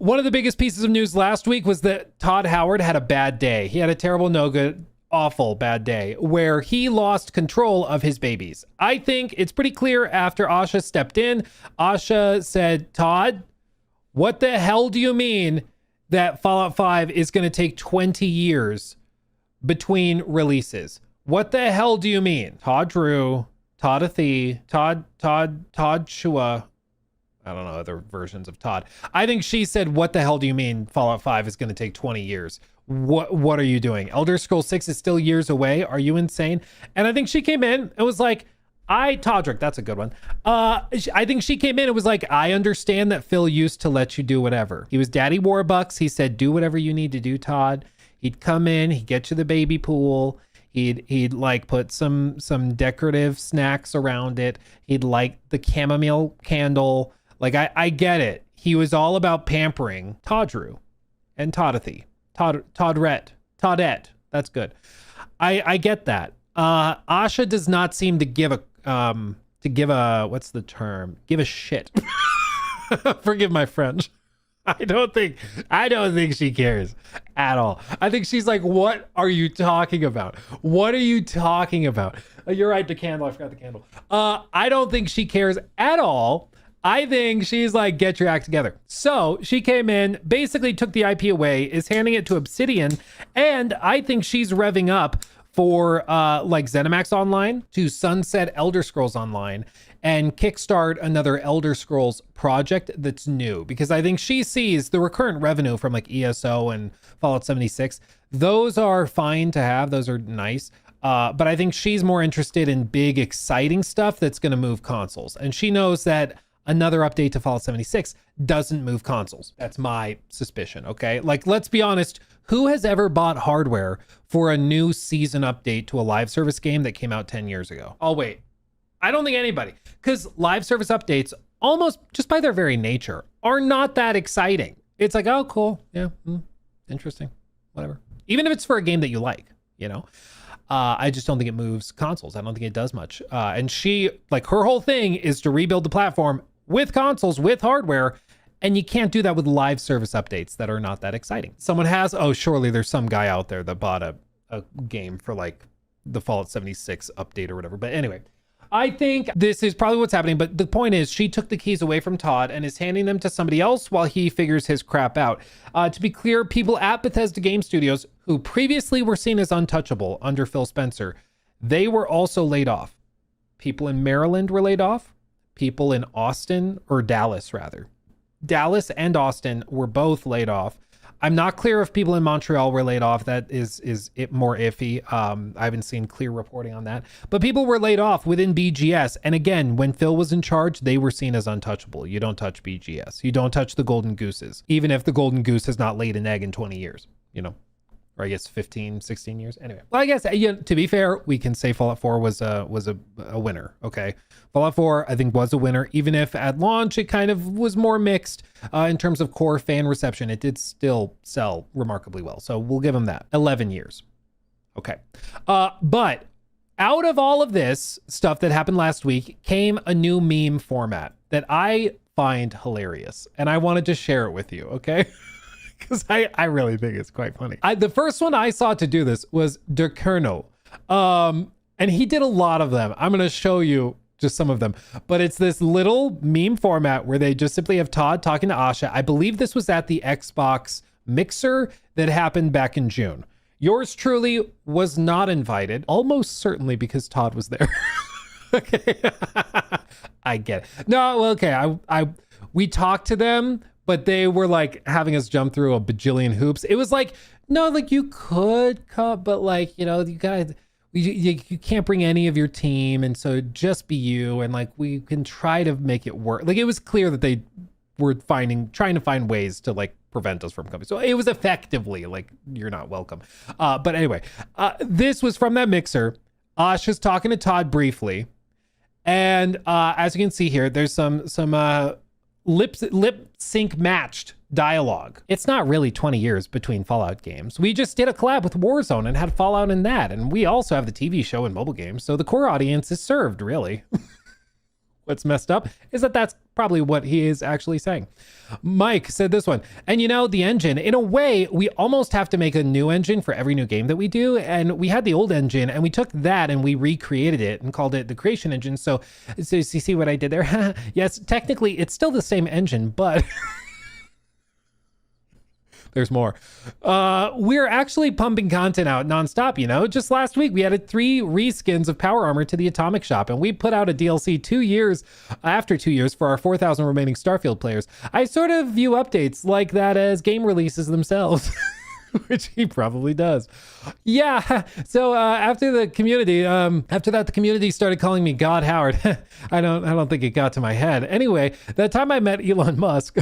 One of the biggest pieces of news last week was that Todd Howard had a bad day. He had a terrible, no good, awful bad day where he lost control of his babies. I think it's pretty clear after Asha stepped in. Asha said, Todd, what the hell do you mean that Fallout 5 is going to take 20 years between releases? What the hell do you mean? Todd Drew, Todd Athie, Todd Shua. I don't know other versions of Todd. I think she said, what the hell do you mean Fallout 5 is going to take 20 years? What are you doing? Elder Scrolls 6 is still years away. Are you insane? And I think she came in and was like, Toddrick, that's a good one. I think she came in and was like, I understand that Phil used to let you do whatever. He was Daddy Warbucks. He said, do whatever you need to do, Todd. He'd come in, he'd get you the baby pool. He'd like put some decorative snacks around it. He'd light the chamomile candle. Like, I get it. He was all about pampering Todd Drew and Toddathy. Toddette. That's good. I get that. Asha does not seem to give a what's the term? Give a shit. Forgive my French. I don't think she cares at all. I think she's like, what are you talking about? What are you talking about? You're right, the candle. I forgot the candle. I don't think she cares at all. I think she's like, get your act together. So she came in, basically took the IP away, is handing it to Obsidian, and I think she's revving up for like ZeniMax Online to sunset Elder Scrolls Online and kickstart another Elder Scrolls project that's new. Because I think she sees the recurrent revenue from like ESO and Fallout 76. Those are fine to have. Those are nice. But I think she's more interested in big, exciting stuff that's going to move consoles. And she knows that another update to Fallout 76 doesn't move consoles. That's my suspicion, okay? Like, let's be honest, who has ever bought hardware for a new season update to a live service game that came out 10 years ago? Oh, wait. I don't think anybody, because live service updates, almost just by their very nature, are not that exciting. It's like, oh, cool. Yeah, interesting. Whatever. Even if it's for a game that you like, you know? I just don't think it moves consoles. I don't think it does much. And she, like, her whole thing is to rebuild the platform with consoles, with hardware, and you can't do that with live service updates that are not that exciting. Someone has, surely there's some guy out there that bought a game for like the Fallout 76 update or whatever. But anyway, I think this is probably what's happening. But the point is, she took the keys away from Todd and is handing them to somebody else while he figures his crap out. To be clear, people at Bethesda Game Studios who previously were seen as untouchable under Phil Spencer, they were also laid off. People in Maryland were laid off. People in Austin, or Dallas rather. Dallas and Austin were both laid off. I'm not clear if people in Montreal were laid off. That is it more iffy. I haven't seen clear reporting on that. But people were laid off within BGS. And again, when Phil was in charge, they were seen as untouchable. You don't touch BGS. You don't touch the golden gooses, even if the golden goose has not laid an egg in 20 years, you know, or I guess 15, 16 years. Anyway, well, I guess, to be fair, we can say Fallout 4 was a winner. Okay. Fallout 4, I think, was a winner, even if at launch it kind of was more mixed in terms of core fan reception. It did still sell remarkably well. So we'll give them that. 11 years. Okay. But out of all of this stuff that happened last week came a new meme format that I find hilarious. And I wanted to share it with you. Okay. Because I really think it's quite funny. The first one I saw to do this was Der Colonel. And he did a lot of them. I'm going to show you just some of them. But it's this little meme format where they just simply have Todd talking to Asha. I believe this was at the Xbox Mixer that happened back in June. Yours truly was not invited, almost certainly because Todd was there. Okay. I get it. No, okay. We talked to them, but they were like having us jump through a bajillion hoops. It was like, no, like you could come, but like, you know, you gotta, you can't bring any of your team. And so just be you. And like, we can try to make it work. Like, it was clear that they were trying to find ways to like prevent us from coming. So it was effectively like, you're not welcome. But anyway, this was from that mixer. Asha's talking to Todd briefly. And as you can see here, there's some lip sync matched dialogue. It's not really 20 years between Fallout games. We just did a collab with Warzone and had Fallout in that. And we also have the TV show and mobile games. So the core audience is served, really. What's messed up is that that's probably what he is actually saying. Mike said this one. And the engine, in a way, we almost have to make a new engine for every new game that we do. And we had the old engine and we took that and we recreated it and called it the creation engine. So you see what I did there? Yes, technically it's still the same engine, but there's more. We're actually pumping content out nonstop, Just last week, we added 3 reskins of Power Armor to the Atomic Shop, and we put out a DLC 2 years after 2 years for our 4,000 remaining Starfield players. I sort of view updates like that as game releases themselves. Which he probably does. Yeah. So after that, the community started calling me God Howard. I don't think it got to my head. Anyway, that time I met Elon Musk.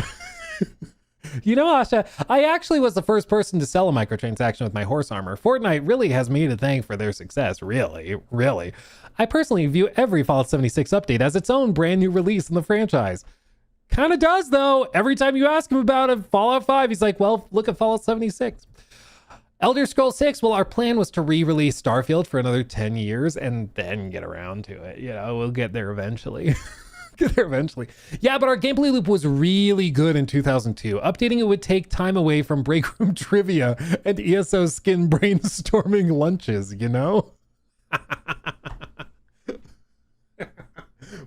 Asha, I actually was the first person to sell a microtransaction with my horse armor. Fortnite really has me to thank for their success. Really. I personally view every Fallout 76 update as its own brand new release in the franchise. Kind of does, though. Every time you ask him about a Fallout 5, he's like, well, look at Fallout 76. Elder Scrolls 6, well, our plan was to re-release Starfield for another 10 years and then get around to it. We'll get there eventually. Yeah, but our gameplay loop was really good in 2002. Updating it would take time away from break room trivia and ESO skin brainstorming lunches,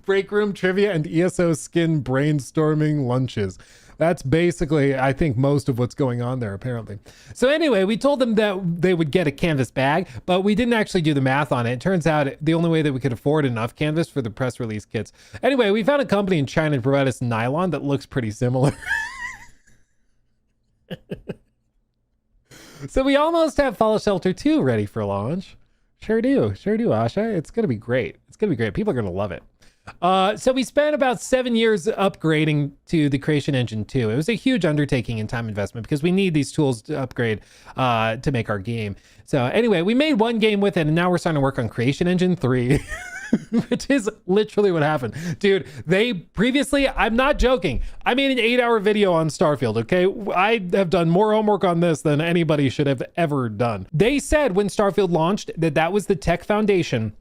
Break room trivia and ESO skin brainstorming lunches. That's basically, I think, most of what's going on there, apparently. So anyway, we told them that they would get a canvas bag, but we didn't actually do the math on it. It turns out the only way that we could afford enough canvas for the press release kits. Anyway, we found a company in China to provide us nylon that looks pretty similar. So we almost have Fallout Shelter 2 ready for launch. Sure do, Asha. It's going to be great. People are going to love it. So we spent about 7 years upgrading to the Creation Engine 2. It was a huge undertaking and time investment because we need these tools to upgrade to make our game. So anyway, we made one game with it, and now we're starting to work on Creation Engine 3, which is literally what happened. Dude, I'm not joking, I made an 8-hour video on Starfield, okay? I have done more homework on this than anybody should have ever done. They said when Starfield launched that was the tech foundation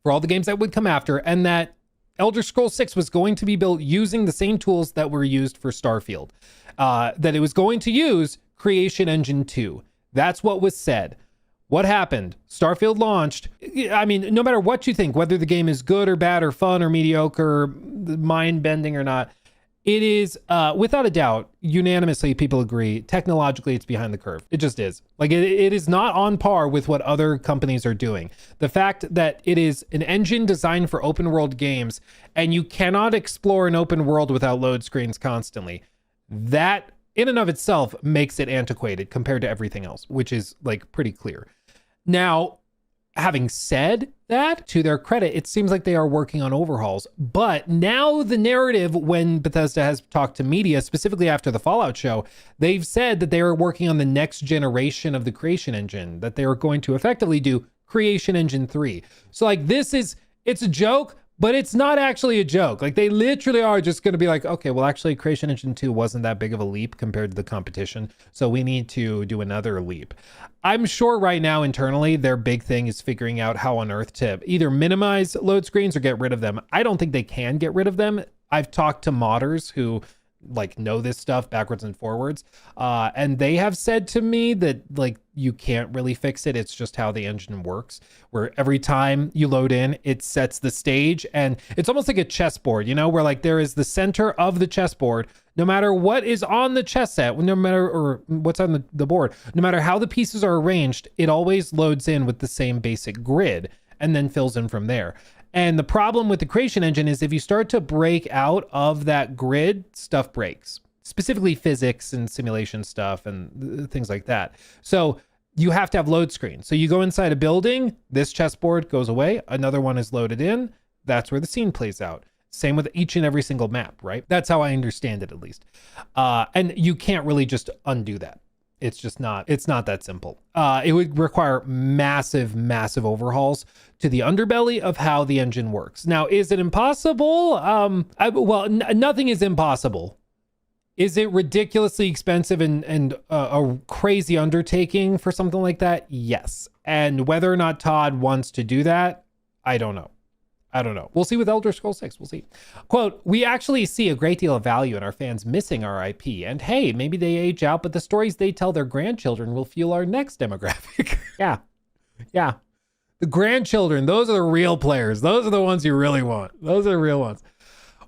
for all the games that would come after, and that Elder Scrolls 6 was going to be built using the same tools that were used for Starfield. That it was going to use Creation Engine 2. That's what was said. What happened? Starfield launched. I mean, no matter what you think, whether the game is good or bad or fun or mediocre, mind-bending or not, it is, without a doubt, unanimously people agree, technologically it's behind the curve. It just is. Like, it is not on par with what other companies are doing. The fact that it is an engine designed for open world games and you cannot explore an open world without load screens constantly, that in and of itself makes it antiquated compared to everything else, which is like pretty clear. Now, having said that, to their credit, it seems like they are working on overhauls. But now the narrative, when Bethesda has talked to media, specifically after the Fallout show, they've said that they are working on the next generation of the Creation Engine, that they are going to effectively do Creation Engine 3. So like it's a joke, but it's not actually a joke. Like they literally are just going to be like, okay, well actually Creation Engine 2 wasn't that big of a leap compared to the competition, so we need to do another leap. I'm sure right now internally their big thing is figuring out how on earth to either minimize load screens or get rid of them. I don't think they can get rid of them. I've talked to modders who like know this stuff backwards and forwards, and they have said to me that like you can't really fix it. It's just how the engine works, where every time you load in, it sets the stage, and it's almost like a chessboard, you know, where like there is the center of the chessboard. No matter what is on the chess set, no matter or what's on the board, no matter how the pieces are arranged, it always loads in with the same basic grid and then fills in from there. And the problem with the Creation Engine is if you start to break out of that grid, stuff breaks, specifically physics and simulation stuff and things like that. So you have to have load screens. So you go inside a building, this chessboard goes away, another one is loaded in, that's where the scene plays out. Same with each and every single map, right? That's how I understand it, at least. And you can't really just undo that. It's not that simple. It would require massive overhauls to the underbelly of how the engine works. Now, is it impossible? Nothing is impossible. Is it ridiculously expensive and a crazy undertaking for something like that? Yes. And whether or not Todd wants to do that, I don't know. I don't know. We'll see with Elder Scrolls 6. We'll see. Quote, we actually see a great deal of value in our fans missing our IP. And hey, maybe they age out, but the stories they tell their grandchildren will fuel our next demographic. Yeah. Yeah. The grandchildren, those are the real players. Those are the ones you really want. Those are the real ones.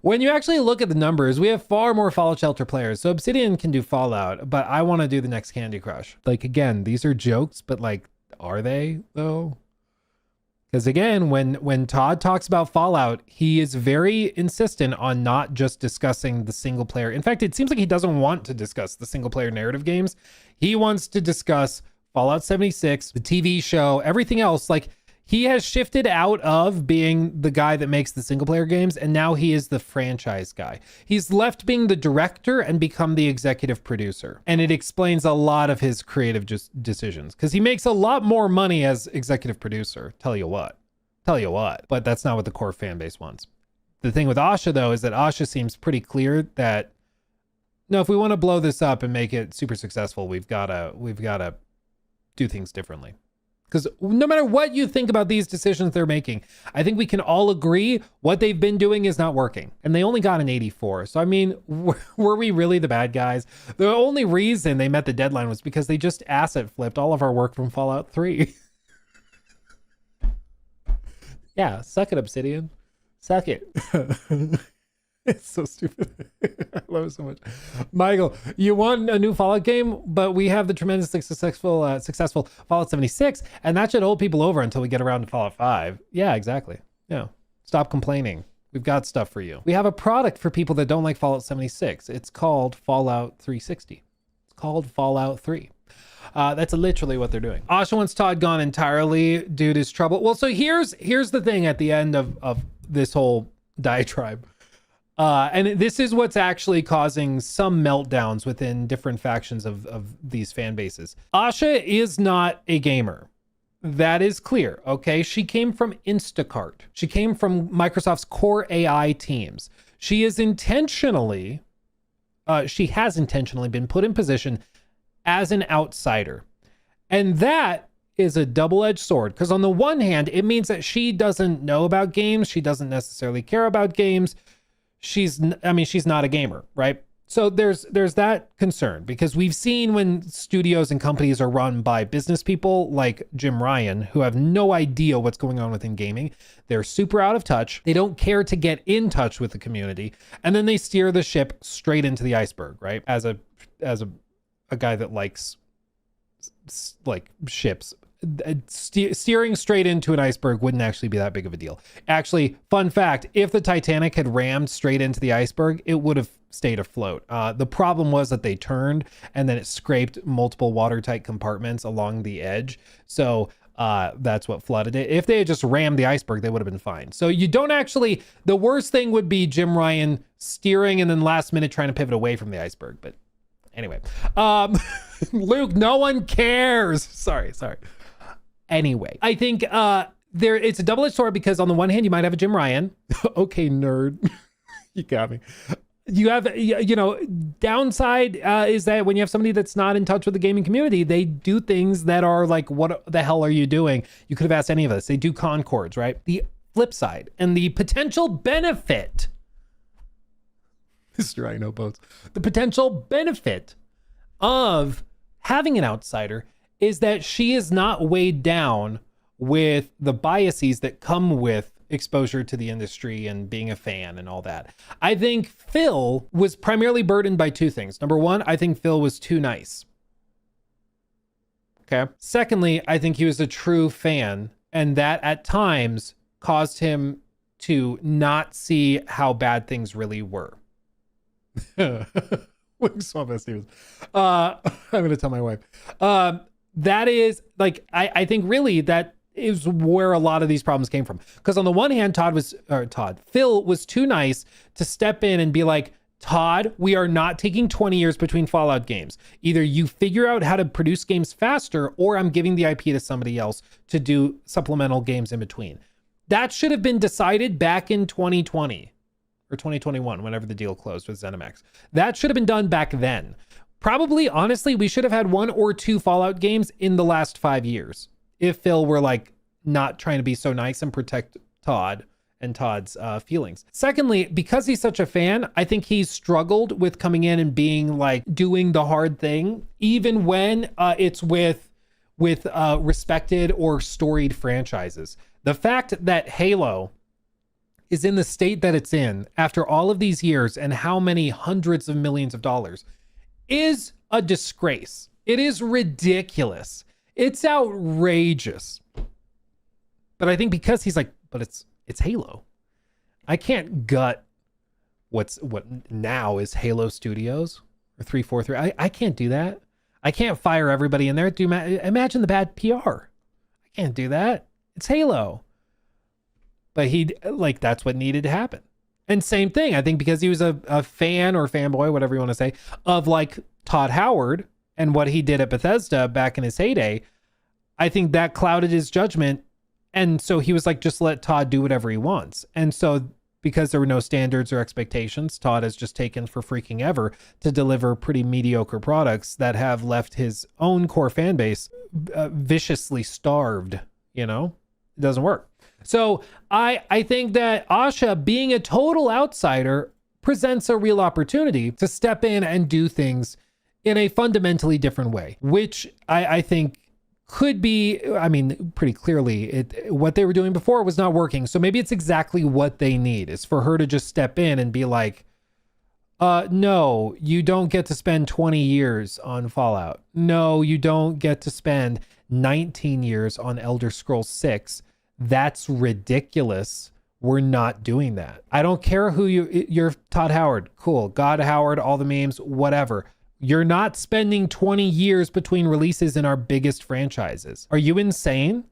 When you actually look at the numbers, we have far more Fallout Shelter players. So Obsidian can do Fallout, but I want to do the next Candy Crush. Like, again, these are jokes, but like, are they though? Because again, when Todd talks about Fallout, he is very insistent on not just discussing the single player. In fact, it seems like he doesn't want to discuss the single player narrative games. He wants to discuss Fallout 76, the TV show, everything else. Like, he has shifted out of being the guy that makes the single player games, and now he is the franchise guy. He's left being the director and become the executive producer. And it explains a lot of his creative decisions, because he makes a lot more money as executive producer. Tell you what. But that's not what the core fan base wants. The thing with Asha, though, is that Asha seems pretty clear that, no, if we want to blow this up and make it super successful, we've got to do things differently. Because no matter what you think about these decisions they're making, I think we can all agree what they've been doing is not working. And they only got an 84. So, I mean, were we really the bad guys? The only reason they met the deadline was because they just asset flipped all of our work from Fallout 3. Yeah, suck it, Obsidian. Suck it. It's so stupid. I love it so much. Michael, you want a new Fallout game, but we have the tremendously successful Fallout 76, and that should hold people over until we get around to Fallout 5. Yeah, exactly. Yeah. Stop complaining. We've got stuff for you. We have a product for people that don't like Fallout 76. It's called Fallout 360. It's called Fallout 3. That's literally what they're doing. Asha wants Todd gone entirely due to his trouble. Well, so here's the thing at the end of this whole diatribe. And this is what's actually causing some meltdowns within different factions of these fan bases. Asha is not a gamer. That is clear, okay? She came from Instacart. She came from Microsoft's core AI teams. She has intentionally been put in position as an outsider. And that is a double-edged sword, because on the one hand, it means that she doesn't know about games. She doesn't necessarily care about games. She's not a gamer, right? So there's that concern, because we've seen when studios and companies are run by business people like Jim Ryan, who have no idea what's going on within gaming. They're super out of touch. They don't care to get in touch with the community. And then they steer the ship straight into the iceberg, right? As a guy that likes like ships, steering straight into an iceberg wouldn't actually be that big of a deal. Actually, fun fact, if the Titanic had rammed straight into the iceberg, it would have stayed afloat. The problem was that they turned and then it scraped multiple watertight compartments along the edge. So that's what flooded it. If they had just rammed the iceberg, they would have been fine. So you don't actually, the worst thing would be Jim Ryan steering and then last minute trying to pivot away from the iceberg. But anyway, Luke, no one cares. Sorry. Anyway, I think it's a double-edged sword, because on the one hand, you might have a Jim Ryan. Okay, nerd. You got me. You have, downside is that when you have somebody that's not in touch with the gaming community, they do things that are like, what the hell are you doing? You could have asked any of us. They do concords, right? The flip side and the potential benefit. Mr. I know boats. The potential benefit of having an outsider is that she is not weighed down with the biases that come with exposure to the industry and being a fan and all that. I think Phil was primarily burdened by two things. Number one, I think Phil was too nice. Okay. Secondly, I think he was a true fan, and that at times caused him to not see how bad things really were. I'm going to tell my wife. That is like, I think really that is where a lot of these problems came from. Because on the one hand, Phil was too nice to step in and be like, Todd, we are not taking 20 years between Fallout games. Either you figure out how to produce games faster, or I'm giving the IP to somebody else to do supplemental games in between. That should have been decided back in 2020 or 2021, whenever the deal closed with ZeniMax. That should have been done back then. Probably, honestly, we should have had 1 or 2 Fallout games in the last 5 years if Phil were like not trying to be so nice and protect Todd and Todd's feelings. Secondly, because he's such a fan, I think he's struggled with coming in and being like doing the hard thing, even when it's with respected or storied franchises. The fact that Halo is in the state that it's in after all of these years and how many hundreds of millions of dollars is a disgrace. It is ridiculous. It's outrageous. But I think because he's like, but it's Halo. I can't gut what now is Halo Studios or 343. I can't do that. I can't fire everybody in there. Imagine the bad PR. I can't do that. It's Halo. But that's what needed to happen. And same thing, I think because he was a fan or fanboy, whatever you want to say, of like Todd Howard and what he did at Bethesda back in his heyday, I think that clouded his judgment. And so he was like, just let Todd do whatever he wants. And so because there were no standards or expectations, Todd has just taken for freaking ever to deliver pretty mediocre products that have left his own core fan base viciously starved. It doesn't work. So I think that Asha, being a total outsider, presents a real opportunity to step in and do things in a fundamentally different way, which I think could be, pretty clearly, what they were doing before was not working. So maybe it's exactly what they need, is for her to just step in and be like, no, you don't get to spend 20 years on Fallout. No, you don't get to spend 19 years on Elder Scrolls 6. That's ridiculous. We're not doing that. I don't care who you're Todd Howard. Cool. God Howard, all the memes, whatever. You're not spending 20 years between releases in our biggest franchises. Are you insane?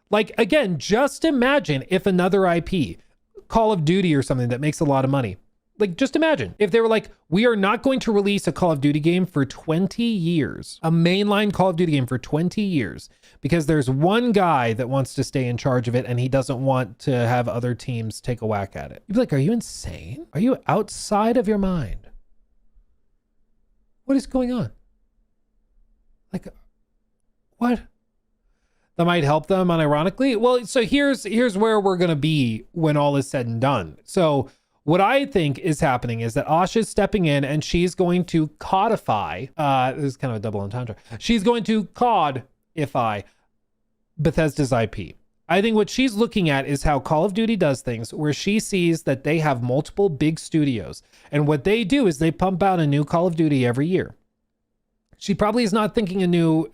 Like, again, just imagine if another IP, Call of Duty or something that makes a lot of money. Like, just imagine if they were like, we are not going to release a Call of Duty game for 20 years, a mainline Call of Duty game for 20 years, because there's one guy that wants to stay in charge of it and he doesn't want to have other teams take a whack at it. You'd be like, are you insane? Are you outside of your mind? What is going on? Like, what? That might help them unironically. Well, so here's where we're going to be when all is said and done. So what I think is happening is that Asha's stepping in and she's going to codify, this is kind of a double entendre. She's going to codify Bethesda's IP. I think what she's looking at is how Call of Duty does things, where she sees that they have multiple big studios. And what they do is they pump out a new Call of Duty every year. She probably is not thinking a new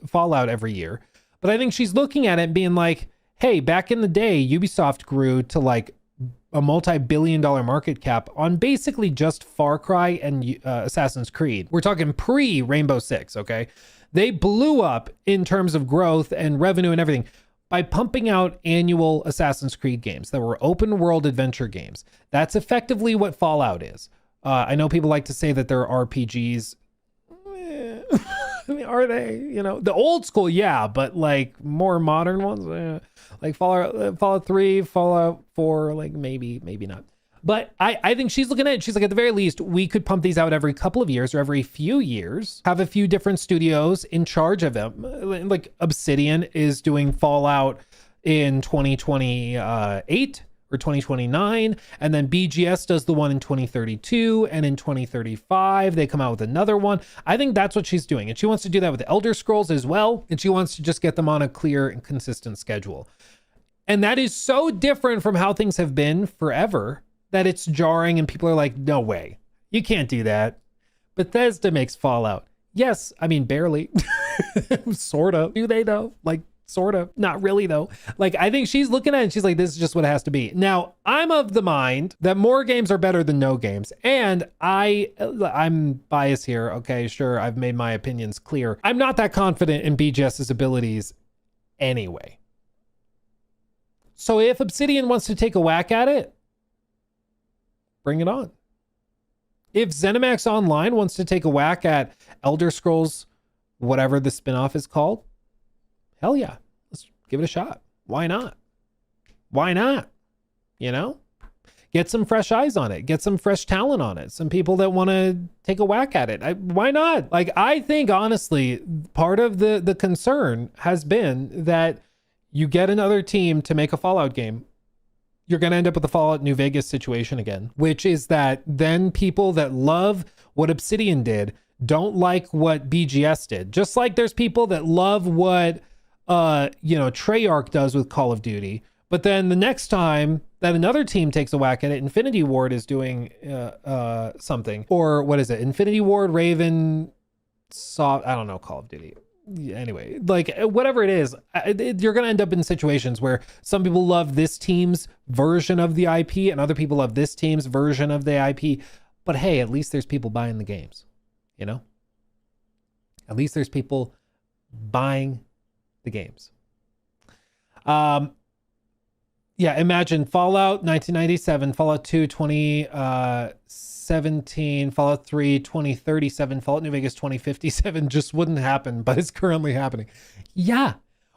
Fallout every year, but I think she's looking at it and being like, hey, back in the day, Ubisoft grew to like a multi-billion-dollar market cap on basically just Far Cry and Assassin's Creed. We're talking pre-Rainbow Six, okay? They blew up in terms of growth and revenue and everything by pumping out annual Assassin's Creed games that were open world adventure games. That's effectively what Fallout is. I know people like to say that they're RPGs. I mean, are they? The old school, yeah, but like more modern ones, like Fallout 3, Fallout 4, like maybe not. But I think she's looking at it. She's like, at the very least, we could pump these out every couple of years or every few years, have a few different studios in charge of them. Like Obsidian is doing Fallout in 2028 or 2029. And then BGS does the one in 2032. And in 2035, they come out with another one. I think that's what she's doing. And she wants to do that with Elder Scrolls as well. And she wants to just get them on a clear and consistent schedule. And that is so different from how things have been forever that it's jarring and people are like, no way, you can't do that. Bethesda makes Fallout. Yes, I mean, barely. Sort of. Do they though? Like, sort of. Not really though. Like, I think she's looking at it and she's like, this is just what it has to be. Now, I'm of the mind that more games are better than no games. And I'm biased here. Okay, sure, I've made my opinions clear. I'm not that confident in BGS's abilities anyway. So if Obsidian wants to take a whack at it, bring it on. If ZeniMax Online wants to take a whack at Elder Scrolls, whatever the spinoff is called, hell yeah, let's give it a shot. Why not? Why not? Get some fresh eyes on it. Get some fresh talent on it. Some people that want to take a whack at it. Why not? Like, I think, honestly, part of the concern has been that you get another team to make a Fallout game. you're going to end up with the Fallout New Vegas situation again, which is that then people that love what Obsidian did don't like what BGS did. Just like there's people that love what, Treyarch does with Call of Duty. But then the next time that another team takes a whack at it, Infinity Ward is doing something. Or what is it? Infinity Ward, Raven, I don't know, Call of Duty. Anyway, like whatever it is, you're going to end up in situations where some people love this team's version of the IP and other people love this team's version of the IP. But hey, at least there's people buying the games, At least there's people buying the games. Imagine Fallout 1997, Fallout 2 2017, Fallout 3 2037, Fallout New Vegas 2057 just wouldn't happen, but it's currently happening. Yeah.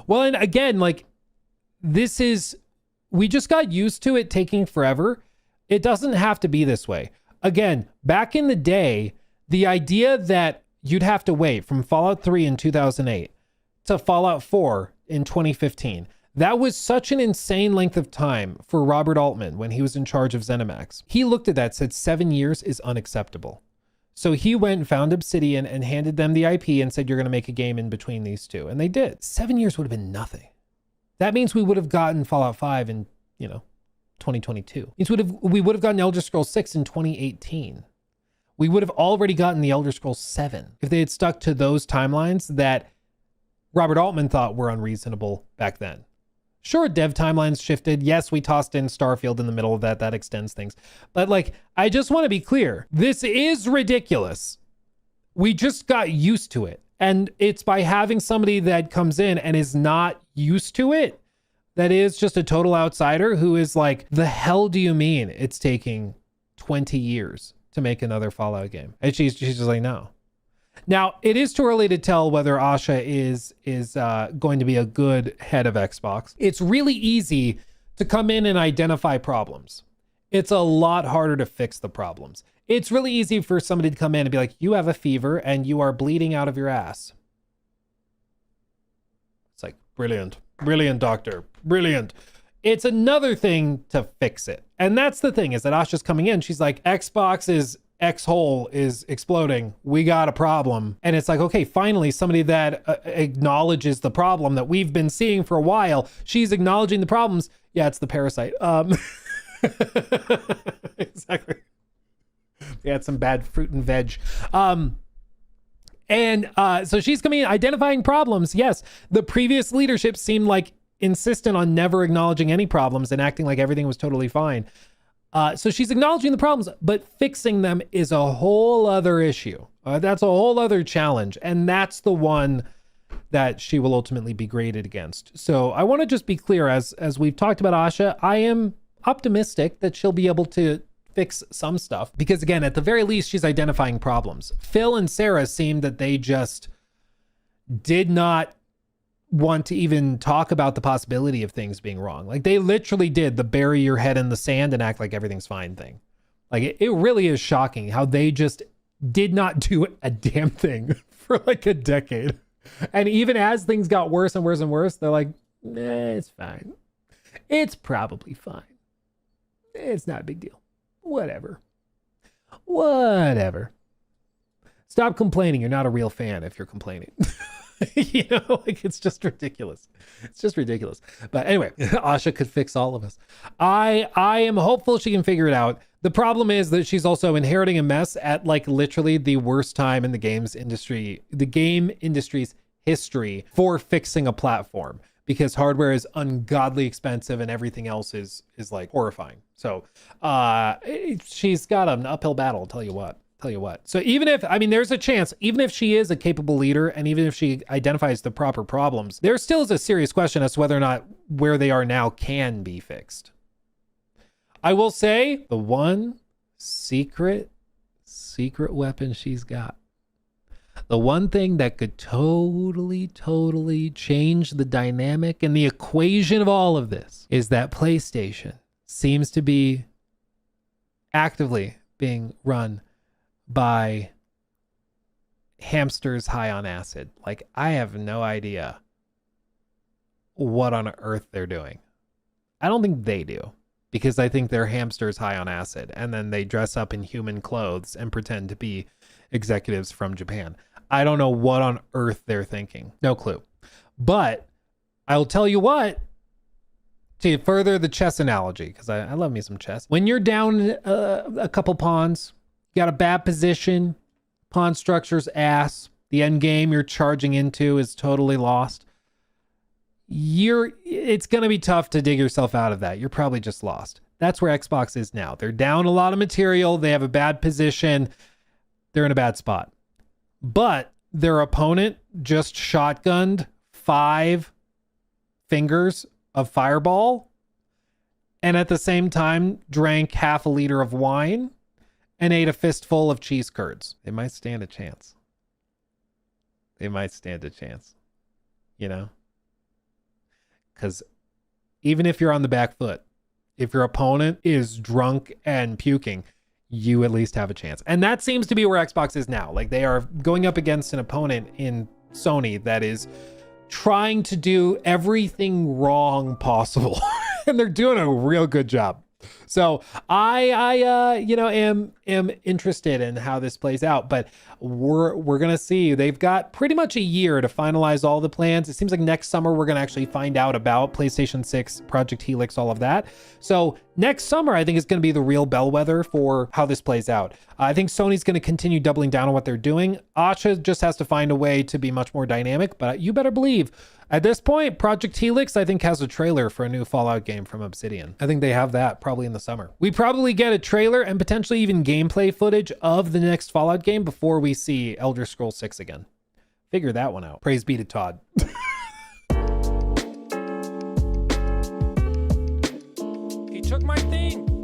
Well, and again, like we just got used to it taking forever. It doesn't have to be this way. Again, back in the day, the idea that you'd have to wait from Fallout 3 in 2008 to Fallout 4 in 2015. That was such an insane length of time for Robert Altman when he was in charge of ZeniMax. He looked at that, said 7 years is unacceptable. So he went and found Obsidian and handed them the IP and said, you're going to make a game in between these two. And they did. 7 years would have been nothing. That means we would have gotten Fallout 5 in, 2022. It means we would have gotten Elder Scrolls 6 in 2018. We would have already gotten the Elder Scrolls 7 if they had stuck to those timelines that Robert Altman thought were unreasonable back then. Sure, dev timelines shifted. Yes, we tossed in Starfield in the middle of that. That extends things. But I just want to be clear. This is ridiculous. We just got used to it. And it's by having somebody that comes in and is not used to it, that is just a total outsider who is like, the hell do you mean it's taking 20 years to make another Fallout game? And she's just like, no. Now, it is too early to tell whether Asha is going to be a good head of Xbox. It's really easy to come in and identify problems. It's a lot harder to fix the problems. It's really easy for somebody to come in and be like, you have a fever and you are bleeding out of your ass. It's like, brilliant, doctor, brilliant. It's another thing to fix it. And that's the thing, is that Asha's coming in. She's like, Xbox is X-hole is exploding. We got a problem. And it's like, okay, finally somebody that acknowledges the problem that we've been seeing for a while. She's acknowledging the problems. Yeah, it's the parasite. Exactly. We had some bad fruit and veg. So she's coming in, identifying problems. Yes, the previous leadership seemed like insistent on never acknowledging any problems and acting like everything was totally fine. So she's acknowledging the problems, but fixing them is a whole other issue. That's a whole other challenge. And that's the one that she will ultimately be graded against. So I want to just be clear, as we've talked about Asha, I am optimistic that she'll be able to fix some stuff, because again, at the very least, she's identifying problems. Phil and Sarah seemed that they just did not want to even talk about the possibility of things being wrong. Like they literally did the bury your head in the sand and act like everything's fine thing. Like it really is shocking how they just did not do a damn thing for like a decade. And even as things got worse and worse and worse, they're like, it's fine. It's probably fine. It's not a big deal. Whatever. Stop complaining. You're not a real fan if you're complaining. It's just ridiculous. But anyway, Asha could fix all of us. I am hopeful she can figure it out. The problem is that she's also inheriting a mess at like literally the worst time in the game industry's history for fixing a platform, because hardware is ungodly expensive and everything else is like horrifying. So she's got an uphill battle, I'll tell you what. So even if, there's a chance, even if she is a capable leader and even if she identifies the proper problems, there still is a serious question as to whether or not where they are now can be fixed. I will say the one secret weapon she's got, the one thing that could totally change the dynamic and the equation of all of this, is that PlayStation seems to be actively being run by hamsters high on acid. Like, I have no idea what on earth they're doing. I don't think they do, because I think they're hamsters high on acid, and then they dress up in human clothes and pretend to be executives from Japan. I don't know what on earth they're thinking. No clue. But I'll tell you what, to further the chess analogy, because I love me some chess. When you're down a couple pawns, you got a bad position, pawn structure's ass, the end game you're charging into is totally lost. It's going to be tough to dig yourself out of that. You're probably just lost. That's where Xbox is now. They're down a lot of material. They have a bad position. They're in a bad spot. But their opponent just shotgunned 5 fingers of Fireball and at the same time drank half a liter of wine and ate a fistful of cheese curds. They might stand a chance. They might stand a chance, you know? Because even if you're on the back foot, if your opponent is drunk and puking, you at least have a chance. And that seems to be where Xbox is now. Like, they are going up against an opponent in Sony that is trying to do everything wrong possible. And they're doing a real good job. So I am interested in how this plays out, but we're going to see. They've got pretty much a year to finalize all the plans. It seems like next summer we're going to actually find out about PlayStation 6, Project Helix, all of that. So next summer, I think is going to be the real bellwether for how this plays out. I think Sony's going to continue doubling down on what they're doing. Asha just has to find a way to be much more dynamic, but you better believe at this point, Project Helix, I think, has a trailer for a new Fallout game from Obsidian. I think they have that probably in the summer. We probably get a trailer and potentially even gameplay footage of the next Fallout game before we see Elder Scrolls 6 again. Figure that one out. Praise be to Todd. He took my thing.